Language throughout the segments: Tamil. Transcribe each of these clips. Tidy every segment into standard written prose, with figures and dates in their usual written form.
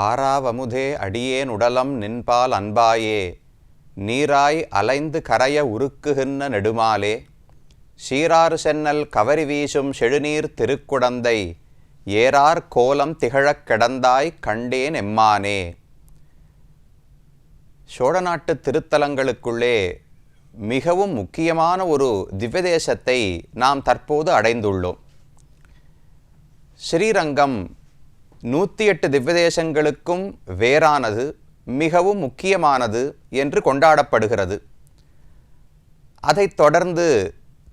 ஆறாவமுதே அடியேன் உடலம் நின்பால் அன்பாயே, நீராய் அலைந்து கரைய உருக்குகின்ற நெடுமாலே, சீராறு சென்னல் கவரி வீசும் செழுநீர் திருக்குடந்தை, ஏறார் கோலம் திகழக் கிடந்தாய் கண்டேன் எம்மானே. சோழ நாட்டு திருத்தலங்களுக்குள்ளே மிகவும் முக்கியமான ஒரு திவ்யதேசத்தை நாம் தற்போது அடைந்துள்ளோம். ஸ்ரீரங்கம் 108 திவ்யதேசங்களுக்கும் வேறானது, மிகவும் முக்கியமானது என்று கொண்டாடப்படுகிறது. அதைத் தொடர்ந்து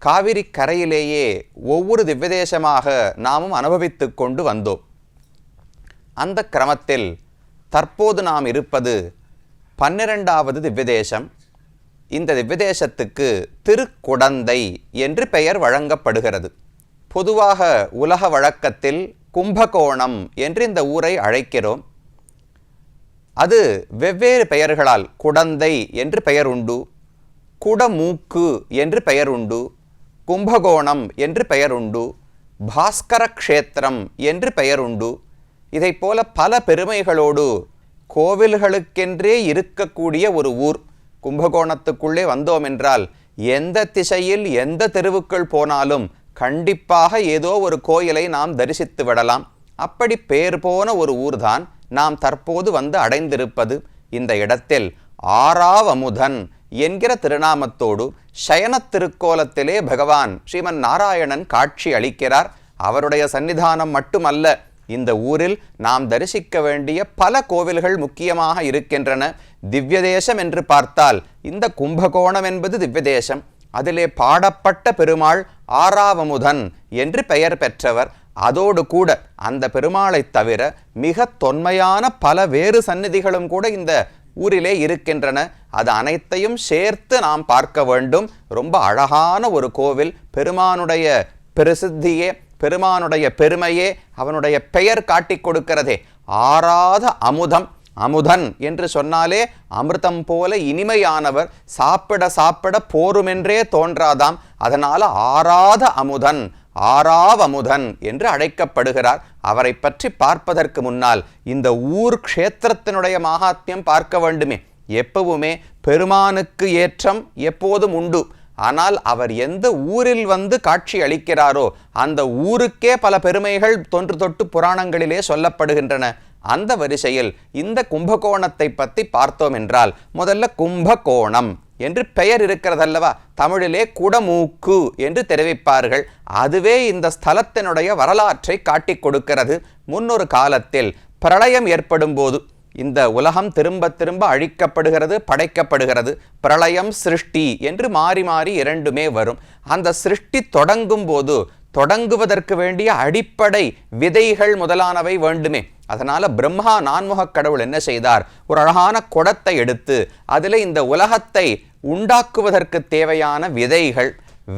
காவிரி கரையிலேயே ஒவ்வொரு திவ்யதேசமாக நாமும் அனுபவித்து கொண்டு வந்தோம். அந்த கிரமத்தில் தற்போது நாம் இருப்பது 12வது திவ்யதேசம். இந்த திவ்யதேசத்துக்கு திருக்குடந்தை என்று பெயர் வழங்கப்படுகிறது. பொதுவாக உலக வழக்கத்தில் கும்பகோணம் என்று இந்த ஊரை அழைக்கிறோம். அது வெவ்வேறு பெயர்களால் குடந்தை என்று பெயர் உண்டு, குடமூக்கு என்று பெயர் உண்டு, கும்பகோணம் என்று பெயர் உண்டு, பாஸ்கர க்ஷேத்திரம் என்று பெயர் உண்டு. இதைப்போல பல பெருமைகளோடு கோவில்களுக்கென்றே இருக்கக்கூடிய ஒரு ஊர். கும்பகோணத்துக்குள்ளே வந்தோம் என்றால் எந்த திசையில் எந்த தெருவுக்குள் போனாலும் கண்டிப்பாக ஏதோ ஒரு கோயிலை நாம் தரிசித்து விடலாம். அப்படி பேர் போன ஒரு ஊர்தான் நாம் தற்போது வந்து அடைந்திருப்பது. இந்த இடத்தில் ஆறாவமுதன் என்கிற திருநாமத்தோடு சயன திருக்கோலத்திலே பகவான் ஸ்ரீமன் நாராயணன் காட்சி அளிக்கிறார். அவருடைய சன்னிதானம் மட்டுமல்ல, இந்த ஊரில் நாம் தரிசிக்க வேண்டிய பல கோவில்கள் முக்கியமாக இருக்கின்றன. திவ்யதேசம் என்று பார்த்தால் இந்த கும்பகோணம் என்பது திவ்யதேசம். அதிலே பாடப்பட்ட பெருமாள் ஆறாவமுதன் என்று பெயர் பெற்றவர். அதோடு கூட அந்த பெருமாளை தவிர மிக தொன்மையான பல வேறு சந்நிதிகளும் கூட இந்த ஊரிலே இருக்கின்றன. அது அனைத்தையும் சேர்த்து நாம் பார்க்க வேண்டும். ரொம்ப அழகான ஒரு கோவில். பெருமானுடைய பிரசித்தியே, பெருமானுடைய பெருமையே அவனுடைய பெயர் காட்டி கொடுக்கிறதே. ஆறாத அமுதம். அமுதன் என்று சொன்னாலே அமிர்தம் போல இனிமையானவர். சாப்பிட சாப்பிட போருமென்றே தோன்றாதாம். அதனால ஆறாத அமுதன், ஆறாவமுதன் என்று அழைக்கப்படுகிறார். அவரை பற்றி பார்ப்பதற்கு முன்னால் இந்த ஊர் க்ஷேத்திரத்தினுடைய மகாத்மியம் பார்க்க வேண்டுமே. எப்பவுமே பெருமானுக்கு ஏற்றம் எப்போதும் உண்டு. ஆனால் அவர் எந்த ஊரில் வந்து காட்சி அளிக்கிறாரோ அந்த ஊருக்கே பல பெருமைகள் தொன்று தொட்டு புராணங்களிலே சொல்லப்படுகின்றன. அந்த வரிசையில் இந்த கும்பகோணத்தை பற்றி பார்த்தோம் என்றால், முதல்ல கும்பகோணம் என்று பெயர் இருக்கிறதல்லவா, தமிழிலே குடமூக்கு என்று தெரிவிப்பார்கள். அதுவே இந்த ஸ்தலத்தினுடைய வரலாற்றை காட்டி கொடுக்கிறது. முன்னொரு காலத்தில் பிரளயம் ஏற்படும் போது இந்த உலகம் திரும்ப திரும்ப அழிக்கப்படுகிறது, படைக்கப்படுகிறது. பிரளயம், சிருஷ்டி என்று மாறி மாறி இரண்டுமே வரும். அந்த சிருஷ்டி தொடங்கும் போது தொடங்குவதற்கு வேண்டிய அடிப்படை விதைகள் முதலானவை வேண்டுமே. அதனால பிரம்மா நான்முகக் கடவுள் என்ன செய்தார், ஒரு அழகான குடத்தை எடுத்து அதில் இந்த உலகத்தை உண்டாக்குவதற்கு தேவையான விதைகள்,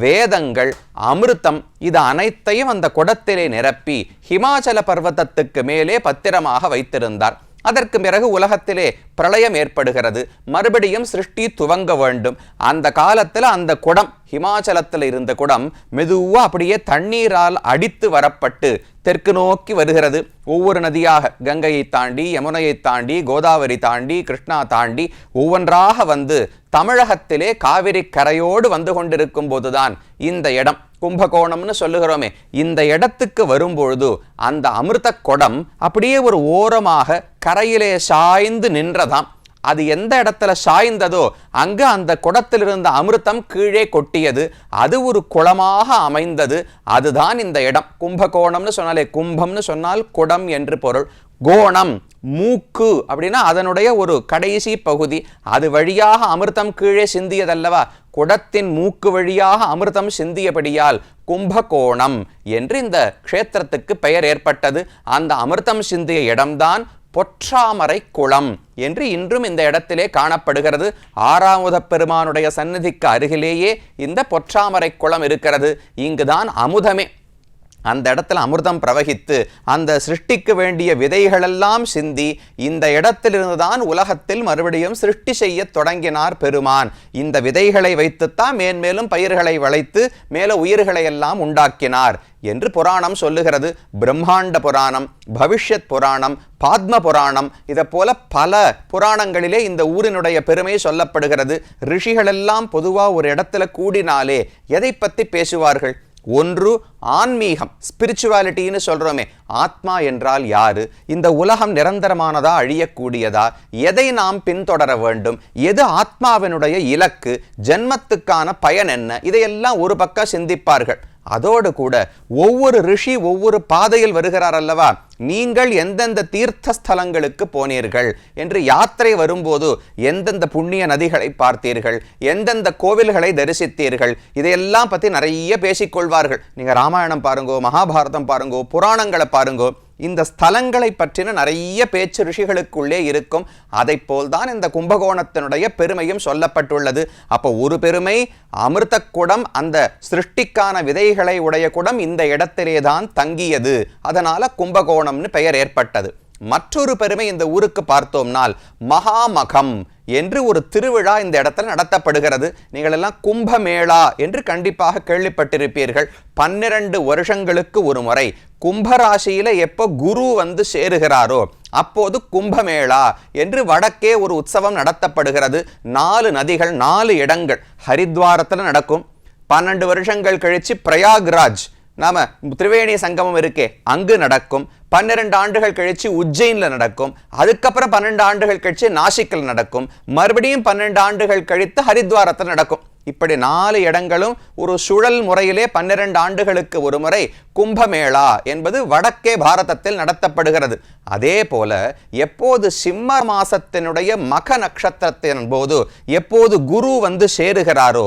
வேதங்கள், அமிர்தம், இது அனைத்தையும் அந்த குடத்திலே நிரப்பி ஹிமாச்சல பர்வதத்துக்கு மேலே பத்திரமாக வைத்திருந்தார். அதற்கு பிறகு உலகத்திலே பிரளயம் ஏற்படுகிறது. மறுபடியும் சிருஷ்டி துவங்க வேண்டும். அந்த காலத்தில் அந்த குடம், ஹிமாச்சலத்தில் இருந்த குடம் மெதுவா அப்படியே தண்ணீரால் அடித்து வரப்பட்டு தெற்கு நோக்கி வருகிறது. ஒவ்வொரு நதியாக கங்கையை தாண்டி, யமுனையை தாண்டி, கோதாவரி தாண்டி, கிருஷ்ணா தாண்டி ஒவ்வொன்றாக வந்து தமிழகத்திலே காவிரி கரையோடு வந்து கொண்டிருக்கும் போதுதான் இந்த இடம் கும்பகோணம்னு சொல்லுகிறோமே, இந்த இடத்துக்கு வரும்பொழுது அந்த அமிர்த குடம் அப்படியே ஒரு ஓரமாக கரையிலே சாய்ந்து நின்றதாம். அது எந்த இடத்துல சாய்ந்ததோ அங்கு அந்த குடத்தில் இருந்த அமிர்தம் கீழே கொட்டியது. அது ஒரு குளமாக அமைந்தது. அதுதான் இந்த இடம். கும்பகோணம்னு சொன்னாலே, கும்பம்னு சொன்னால் குடம் என்று பொருள். கோணம், மூக்கு அப்படின்னா அதனுடைய ஒரு கடைசி பகுதி. அது வழியாக அமிர்தம் கீழே சிந்தியதல்லவா, குடத்தின் மூக்கு வழியாக அமிர்தம் சிந்தியபடியால் கும்பகோணம் என்று இந்த க்ஷேத்திரத்துக்கு பெயர் ஏற்பட்டது. அந்த அமிர்தம் சிந்திய இடம்தான் பொற்றாமரை குளம் என்று இன்றும் இந்த இடத்திலே காணப்படுகிறது. ஆறாமுத பெருமானுடைய சந்நிதிக்கு அருகிலேயே இந்த பொற்றாமரை குளம் இருக்கிறது. இங்குதான் அமுதமே. அந்த இடத்துல அமிர்தம் பிரவகித்து அந்த சிருஷ்டிக்கு வேண்டிய விதைகளெல்லாம் சிந்தி இந்த இடத்திலிருந்துதான் உலகத்தில் மறுபடியும் சிருஷ்டி செய்ய தொடங்கினார் பெருமான். இந்த விதைகளை வைத்துத்தான் மேன்மேலும் பயிர்களை வளைத்து மேல உயிர்களை எல்லாம் உண்டாக்கினார் என்று புராணம் சொல்லுகிறது. பிரம்மாண்ட புராணம், பவிஷ்யத் புராணம், பாத்ம புராணம், இதை போல பல புராணங்களிலே இந்த ஊரினுடைய பெருமை சொல்லப்படுகிறது. ரிஷிகளெல்லாம் பொதுவாக ஒரு இடத்துல கூடினாலே எதை பற்றி பேசுவார்கள்? ஒன்று ஆன்மீகம், ஸ்பிரிச்சுவாலிட்டின்னு சொல்றோமே, ஆத்மா என்றால் யாரு, இந்த உலகம் நிரந்தரமானதா அழியக்கூடியதா, எதை நாம் பின்தொடர வேண்டும், எது ஆத்மாவினுடைய இலக்கு, ஜென்மத்துக்கான பயன் என்ன, இதையெல்லாம் ஒரு பக்கம் சிந்திப்பார்கள். அதோடு கூட ஒவ்வொரு ரிஷி ஒவ்வொரு பாதையில் வருகிறார் அல்லவா, நீங்கள் எந்தெந்த தீர்த்த ஸ்தலங்களுக்கு போனீர்கள் என்று யாத்திரை வரும்போது எந்தெந்த புண்ணிய நதிகளை பார்த்தீர்கள், எந்தெந்த கோவில்களை தரிசித்தீர்கள், இதையெல்லாம் பற்றி நிறைய பேசிக்கொள்வார்கள். நீங்கள் ராமாயணம் பாருங்கோ, மகாபாரதம் பாருங்கோ, புராணங்களை பாருங்கோ, இந்த ஸ்தலங்களை பற்றின நிறைய பேச்சு ரிஷிகளுக்குள்ளே இருக்கும். அதை போல்தான் இந்த கும்பகோணத்தினுடைய பெருமையும் சொல்லப்பட்டுள்ளது. அப்போ ஒரு பெருமை அமிர்த குடம், அந்த சிருஷ்டிக்கான விதைகளை உடைய குடம் இந்த இடத்திலே தான் தங்கியது, அதனால கும்பகோணம்னு பெயர் ஏற்பட்டது. மற்றொரு பெருமை இந்த ஊருக்கு பார்த்தோம்னால் மகாமகம் என்று ஒரு திருவிழா இந்த இடத்துல நடத்தப்படுகிறது. நீங்கள் எல்லாம் கும்பமேளா என்று கண்டிப்பாக கேள்விப்பட்டிருப்பீர்கள். 12 வருஷங்களுக்கு ஒரு முறை கும்பராசியில எப்போ குரு வந்து சேருகிறாரோ அப்போது கும்பமேளா என்று வடக்கே ஒரு உற்சவம் நடத்தப்படுகிறது. 4 நதிகள், 4 இடங்கள், ஹரித்வாரத்தில் நடக்கும். 12 வருஷங்கள் கழிச்சு பிரயாக்ராஜ், நாம திரிவேணி சங்கமம் இருக்கே, அங்கு நடக்கும். 12 ஆண்டுகள் கழிச்சு உஜ்ஜைன்ல நடக்கும். அதுக்கப்புறம் 12 ஆண்டுகள் கழிச்சு நாசிக்கில் நடக்கும். மறுபடியும் 12 ஆண்டுகள் கழித்து ஹரித்வாரத்தில் நடக்கும். இப்படி 4 இடங்களும் ஒரு சுழல் முறையிலே 12 ஆண்டுகளுக்கு ஒரு முறை கும்பமேளா என்பது வடக்கே பாரதத்தில் நடத்தப்படுகிறது. அதே போல எப்போது சிம்ம மாசத்தினுடைய மக நட்சத்திரத்தின் போது எப்போது குரு வந்து சேருகிறாரோ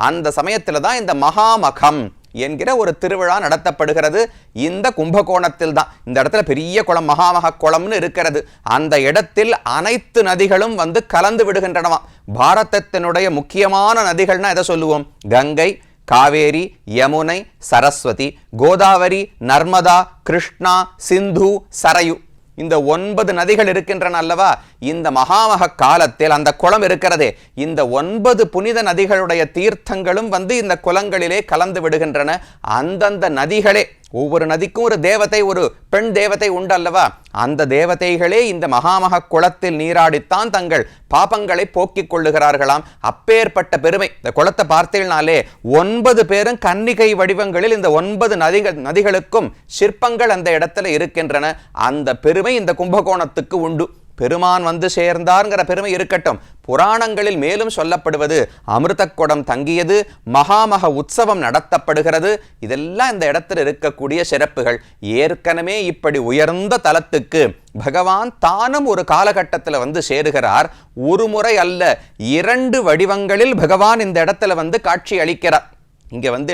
அந்த சமயத்துல தான் இந்த மகாமகம் என்கிற ஒரு திருவிழா நடத்தப்படுகிறது. இந்த கும்பகோணத்தில் தான். இந்த இடத்துல பெரிய குளம், மகாமக குளம்னு இருக்கிறது. அந்த இடத்தில் அனைத்து நதிகளும் வந்து கலந்து விடுகின்றனவா. பாரதத்தினுடைய முக்கியமான நதிகள்னா எதை சொல்லுவோம்? கங்கை, காவேரி, யமுனை, சரஸ்வதி, கோதாவரி, நர்மதா, கிருஷ்ணா, சிந்து, சரயு, இந்த 9 நதிகள் இருக்கின்றன அல்லவா. இந்த மகாமக காலத்தில் அந்த குளம் இருக்கிறதே, இந்த 9 புனித நதிகளுடைய தீர்த்தங்களும் வந்து இந்த குளங்களிலே கலந்து விடுகின்றன. அந்தந்த நதிகளே, ஒவ்வொரு நதிக்கும் ஒரு தேவதை, ஒரு பெண் தேவதை உண்டு அல்லவா. அந்த தேவதைகளே இந்த மகாமக குளத்தில் நீராடித்தான் தங்கள் பாபங்களை போக்கிக் கொள்ளுகிறார்களாம். அப்பேற்பட்ட பெருமை. இந்த குளத்தை பார்த்தீங்கனாலே 9 பேரும் கன்னிகை வடிவங்களில் இந்த 9 நதிகளுக்கும் சிற்பங்கள் அந்த இடத்துல இருக்கின்றன. அந்த பெருமை இந்த கும்பகோணத்துக்கு உண்டு. பெருமான் வந்து சேர்ந்தார்ங்கிற பெருமை இருக்கட்டும். புராணங்களில் மேலும் சொல்லப்படுவது அமிர்த குடம் தங்கியது, மகாமக உற்சவம் நடத்தப்படுகிறது. இதெல்லாம் இந்த இடத்தில் இருக்கக்கூடிய சிறப்புகள். ஏற்கனவே இப்படி உயர்ந்த தலத்துக்கு பகவான் தானும் ஒரு காலகட்டத்தில் வந்து சேருகிறார். ஒரு முறை அல்ல, 2 வடிவங்களில் பகவான் இந்த இடத்துல வந்து காட்சி அளிக்கிறார். இங்க வந்து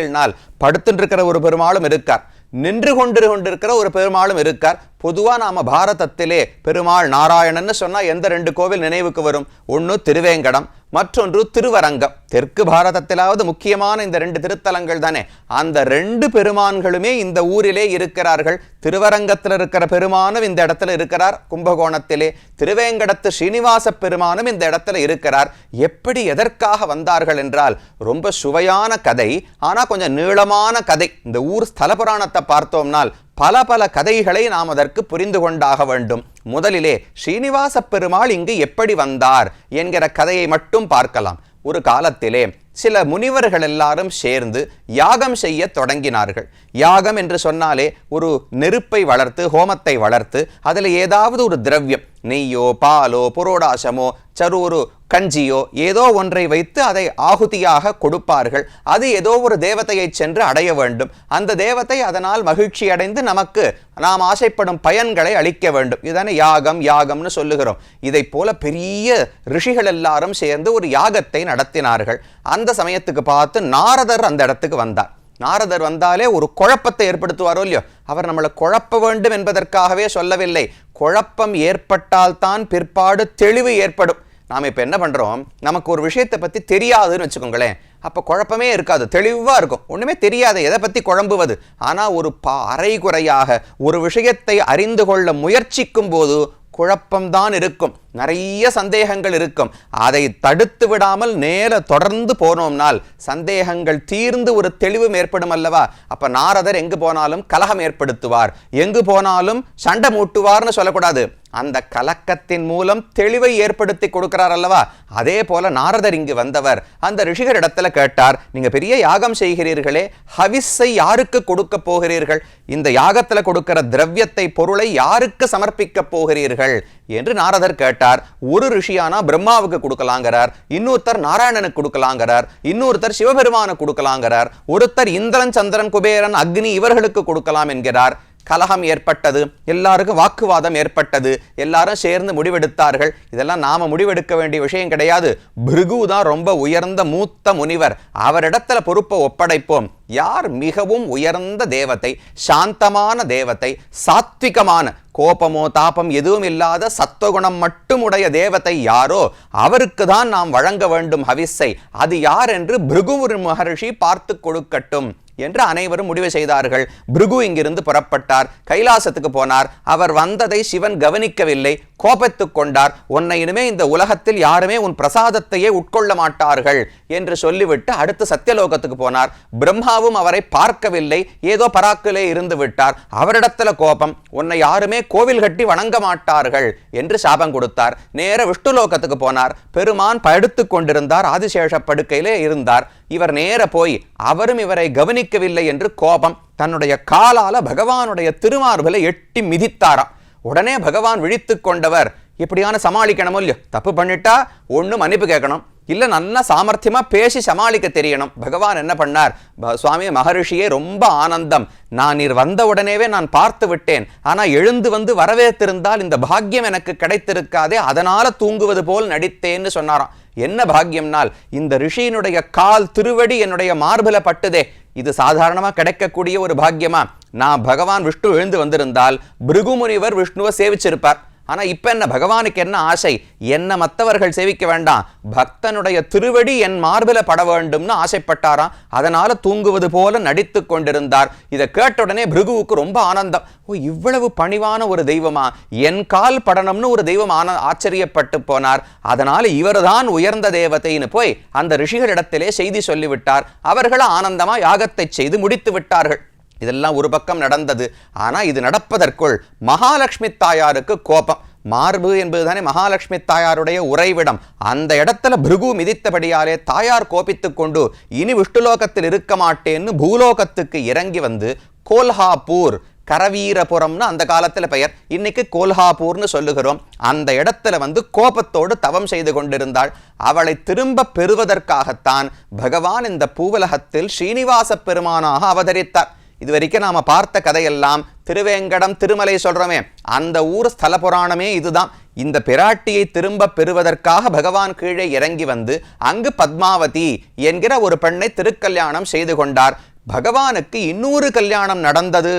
படுத்துட்டு இருக்கிற ஒரு பெருமாளும் இருக்கார், நின்று கொண்டிருக்கிற ஒரு பெருமாளும் இருக்கார். பொதுவா நாம பாரதத்திலே பெருமாள் நாராயணன்னு சொன்னா எந்த 2 கோவில் நினைவுக்கு வரும்? ஒன்று திருவேங்கடம், மற்றொன்று திருவரங்கம். தெற்கு பாரதத்திலாவது முக்கியமான இந்த 2 திருத்தலங்கள் தானே. அந்த 2 பெருமான்களுமே இந்த ஊரிலே இருக்கிறார்கள். திருவரங்கத்தில் இருக்கிற பெருமானும் இந்த இடத்துல இருக்கிறார் கும்பகோணத்திலே. திருவேங்கடத்து ஸ்ரீனிவாச பெருமானும் இந்த இடத்துல இருக்கிறார். எப்படி, எதற்காக வந்தார்கள் என்றால், ரொம்ப சுவையான கதை, ஆனா கொஞ்சம் நீளமான கதை. இந்த ஊர் ஸ்தல புராணத்தை பார்த்தோம்னால் பல கதைகளை நாம் அதற்கு புரிந்து கொண்டாக வேண்டும். முதலிலே ஸ்ரீனிவாச பெருமாள் இங்கு எப்படி வந்தார் என்கிற கதையை மட்டும் பார்க்கலாம். ஒரு காலத்திலே சில முனிவர்கள் எல்லாரும் சேர்ந்து யாகம் செய்ய தொடங்கினார்கள். யாகம் என்று சொன்னாலே ஒரு நெருப்பை வளர்த்து, ஹோமத்தை வளர்த்து, அதில் ஏதாவது ஒரு திரவியம், நெய்யோ பாலோ புரோடாசமோ சரூரு கஞ்சியோ ஏதோ ஒன்றை வைத்து அதை ஆகுதியாக கொடுப்பார்கள். அது ஏதோ ஒரு தேவதையை சென்று அடைய வேண்டும். அந்த தேவதை அதனால் மகிழ்ச்சி அடைந்து நமக்கு நாம் ஆசைப்படும் பயன்களை அளிக்க வேண்டும். இதுதானே யாகம்னு சொல்லுகிறோம். இதை போல பெரிய ரிஷிகள் எல்லாரும் சேர்ந்து ஒரு யாகத்தை நடத்தினார்கள். அந்த சமயத்துக்கு பார்த்து நாரதர் அந்த இடத்துக்கு வந்தார். நாரதர் வந்தாலே ஒரு குழப்பத்தை ஏற்படுத்துவாரோ இல்லையோ, அவர் நம்மளை குழப்ப வேண்டும் என்பதற்காகவே சொல்லவில்லை. குழப்பம் ஏற்பட்டால்தான் பிற்பாடு தெளிவு ஏற்படும். நாம் இப்போ என்ன பண்ணுறோம், நமக்கு ஒரு விஷயத்தை பற்றி தெரியாதுன்னு வச்சுக்கோங்களேன், அப்போ குழப்பமே இருக்காது, தெளிவாக இருக்கும். ஒன்றுமே தெரியாது, எதை பற்றி குழம்புவது. ஆனால் ஒரு அரைகுறையாக ஒரு விஷயத்தை அறிந்து கொள்ள முயற்சிக்கும் போது குழப்பம்தான் இருக்கும், நிறைய சந்தேகங்கள் இருக்கும். அதை தடுத்து விடாமல் நேர தொடர்ந்து போனோம்னால் சந்தேகங்கள் தீர்ந்து ஒரு தெளிவு ஏற்படும் அல்லவா. அப்ப நாரதர் எங்கு போனாலும் கலகம் ஏற்படுத்துவார், எங்கு போனாலும் சண்டை மூட்டுவார்னு சொல்லக்கூடாது. அந்த கலக்கத்தின் மூலம் தெளிவை ஏற்படுத்தி கொடுக்கிறார் அல்லவா. அதே போல நாரதர் இங்கு வந்தவர் அந்த ரிஷிகர் இடத்துல கேட்டார், நீங்க பெரிய யாகம் செய்கிறீர்களே, ஹவிஸை யாருக்கு கொடுக்க போகிறீர்கள், இந்த யாகத்துல கொடுக்கிற திரவியத்தை பொருளை யாருக்கு சமர்ப்பிக்க போகிறீர்கள் என்று நாரதர் கேட்டார். ஒரு ரிஷியானா பிரம்மாவுக்கு கொடுக்கலாங்கிறார், இன்னொருத்தர் நாராயணனுக்கு கொடுக்கலாங்கிறார், இன்னொருத்தர் சிவபெருமானுக்கு கொடுக்கலாங்கிறார், ஒருத்தர் இந்திரன் சந்திரன் குபேரன் அக்னி இவர்களுக்கு கொடுக்கலாம் என்கிறார். கலகம் ஏற்பட்டது, எல்லாருக்கும் வாக்குவாதம் ஏற்பட்டது, எல்லாரும் சேர்ந்து முடிவெடுத்தார்கள். இதெல்லாம் நாம முடிவெடுக்க வேண்டிய விஷயம் கிடையாது. பிருகு தான் ரொம்ப உயர்ந்த மூத்த முனிவர், அவரிடத்துல பொறுப்பை ஒப்படைப்போம். யார் மிகவும் உயர்ந்த தேவதை, சாந்தமான தேவதை, சாத்விகமான, கோபமோ தாபம் எதுவும் இல்லாத சத்துவகுணம் மட்டும் உடைய தேவதை யாரோ அவருக்கு தான் நாம் வழங்க வேண்டும் ஹவிஸை. அது யார் என்று பிருகு மகரிஷி பார்த்து கொடுக்கட்டும் என்று அனைவரும் முடிவு செய்தார்கள். பிருகு இங்கிருந்து புறப்பட்டார், கைலாசத்துக்கு போனார். அவர் வந்ததை சிவன் கவனிக்கவில்லை, கோபத்துக் கொண்டார். உன்னை இனிமே இந்த உலகத்தில் யாருமே உன் பிரசாதத்தையே உட்கொள்ள மாட்டார்கள் என்று சொல்லிவிட்டு அடுத்து சத்தியலோகத்துக்கு போனார். பிரம்மாவும் அவரை பார்க்கவில்லை, ஏதோ பராக்கிலே இருந்து விட்டார். அவரிடத்துல கோபம், உன்னை யாருமே கோவில் கட்டி வணங்க மாட்டார்கள் என்று சாபம் கொடுத்தார். நேர விஷ்ணுலோகத்துக்கு போனார். பெருமான் படுத்துக் கொண்டிருந்தார், ஆதிசேஷ படுக்கையிலே இருந்தார். இவர் நேர போய் அவரும் இவரை கவனிக்கவில்லை என்று கோபம், தன்னுடைய காலால பகவானுடைய திருமார்பலை எட்டி மிதித்தாராம். உடனே பகவான் விழித்து கொண்டவர், இப்படியான சமாளிக்கணும் இல்லையோ, தப்பு பண்ணிட்டா ஒண்ணு மன்னிப்பு கேட்கணும், இல்ல நல்லா சாமர்த்தியமா பேசி சமாளிக்க தெரியணும். பகவான் என்ன பண்ணார், சுவாமி மகரிஷியே ரொம்ப ஆனந்தம், நான் நீர் வந்த உடனேவே நான் பார்த்து விட்டேன், ஆனா எழுந்து வந்து வரவேற்றிருந்தால் இந்த பாக்கியம் எனக்கு கிடைத்திருக்காதே, அதனால தூங்குவது போல் நடித்தேன்னு சொன்னாராம். என்ன பாக்கியம்னால், இந்த ரிஷியினுடைய கால் திருவடி என்னுடைய மார்பில பட்டுதே, இது சாதாரணமா கிடைக்கக்கூடிய ஒரு பாக்கியமா? நான் பகவான் விஷ்ணு எழுந்து வந்திருந்தால் பிருகு முனிவர் விஷ்ணுவை சேவிச்சிருப்பார். ஆனா இப்ப என்ன, பகவானுக்கு என்ன ஆசை, என்ன மற்றவர்கள் சேவிக்க வேண்டாம், பக்தனுடைய திருவடி என் மார்பில பட வேண்டும்னு ஆசைப்பட்டாராம். அதனால தூங்குவது போல நடித்து கொண்டிருந்தார். இதை கேட்ட உடனே பிருகுவுக்கு ரொம்ப ஆனந்தம். ஓ, இவ்வளவு பணிவான ஒரு தெய்வமா, என் கால் படணும்னு ஒரு தெய்வம் ஆச்சரியப்பட்டு போனார். அதனால இவர்தான் உயர்ந்த தேவதைன்னு போய் அந்த ரிஷிகளிடத்திலே செய்தி சொல்லிவிட்டார். அவர்கள் ஆனந்தமா யாகத்தை செய்து முடித்து விட்டார்கள். இதெல்லாம் ஒரு பக்கம் நடந்தது. ஆனா இது நடப்பதற்குள் மகாலட்சுமி தாயாருக்கு கோபம். மார்பு என்பதுதானே மகாலட்சுமி தாயாருடைய உறைவிடம். அந்த இடத்துல பிருகு மிதித்தபடியாலே தாயார் கோபித்துக் கொண்டு இனி விஷ்ணுலோகத்தில் இருக்க மாட்டேன்னு பூலோகத்துக்கு இறங்கி வந்து கோல்ஹாப்பூர், கரவீரபுரம்னு அந்த காலத்துல பெயர், இன்னைக்கு கோல்ஹாப்பூர்னு சொல்லுகிறோம், அந்த இடத்துல வந்து கோபத்தோடு தவம் செய்து கொண்டிருந்தாள். அவளை திரும்ப பெறுவதற்காகத்தான் பகவான் இந்த பூவலகத்தில் ஸ்ரீனிவாச பெருமானாக அவதரித்தார். இதுவரைக்கும் நாம பார்த்த கதையெல்லாம் திருவேங்கடம் திருமலை சொல்றோமே, அந்த ஊர் ஸ்தல புராணமே இதுதான். இந்த பிராட்டியை திரும்ப பெறுவதற்காக பகவான் கீழே இறங்கி வந்து அங்கு பத்மாவதி என்கிற ஒரு பெண்ணை திருக்கல்யாணம் செய்து கொண்டார். பகவானுக்கு இன்னொரு கல்யாணம் நடந்தது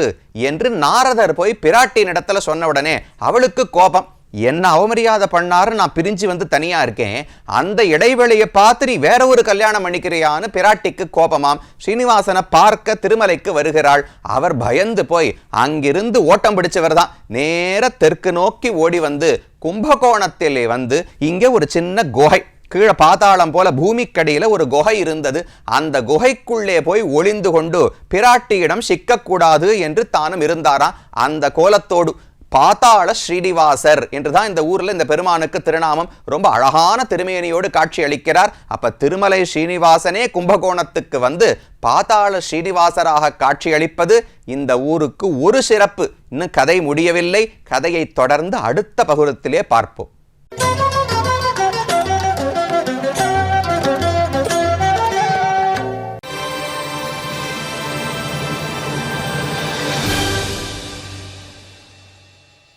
என்று நாரதர் போய் பிராட்டியின் இடத்துல சொன்ன உடனே அவளுக்கு கோபம், என்ன அவமரியாதை பண்ணாரு, நான் பிரிஞ்சு வந்து தனியா இருக்கேன், அந்த இடைவெளியை பார்த்து நீ வேற ஒரு கல்யாணம் பண்ணிக்கிறியான்னு பிராட்டிக்கு கோபமாம். ஸ்ரீனிவாசனை பார்க்க திருமலைக்கு வருகிறாள். அவர் பயந்து போய் அங்கிருந்து ஓட்டம் பிடிச்சவர் தான் நேர தெற்கு நோக்கி ஓடி வந்து கும்பகோணத்திலே வந்து இங்கே ஒரு சின்ன குகை, கீழே பாதாளம் போல பூமிக்கடியில ஒரு குகை இருந்தது. அந்த குகைக்குள்ளே போய் ஒளிந்து கொண்டு பிராட்டியிடம் சிக்கக்கூடாது என்று தானும் இருந்தாராம். அந்த கோலத்தோடு பாதாள ஸ்ரீனிவாசர் என்றுதான் இந்த ஊர்ல இந்த பெருமானுக்கு திருநாமம். ரொம்ப அழகான திருமேனியோடு காட்சி அளிக்கிறார். அப்ப திருமலை ஸ்ரீனிவாசனே கும்பகோணத்துக்கு வந்து பாதாள ஸ்ரீனிவாசராக காட்சி அளிப்பது இந்த ஊருக்கு ஒரு சிறப்பு. இன்னும் கதை முடியவில்லை, கதையை தொடர்ந்து அடுத்த பகுதியிலே பார்ப்போம்.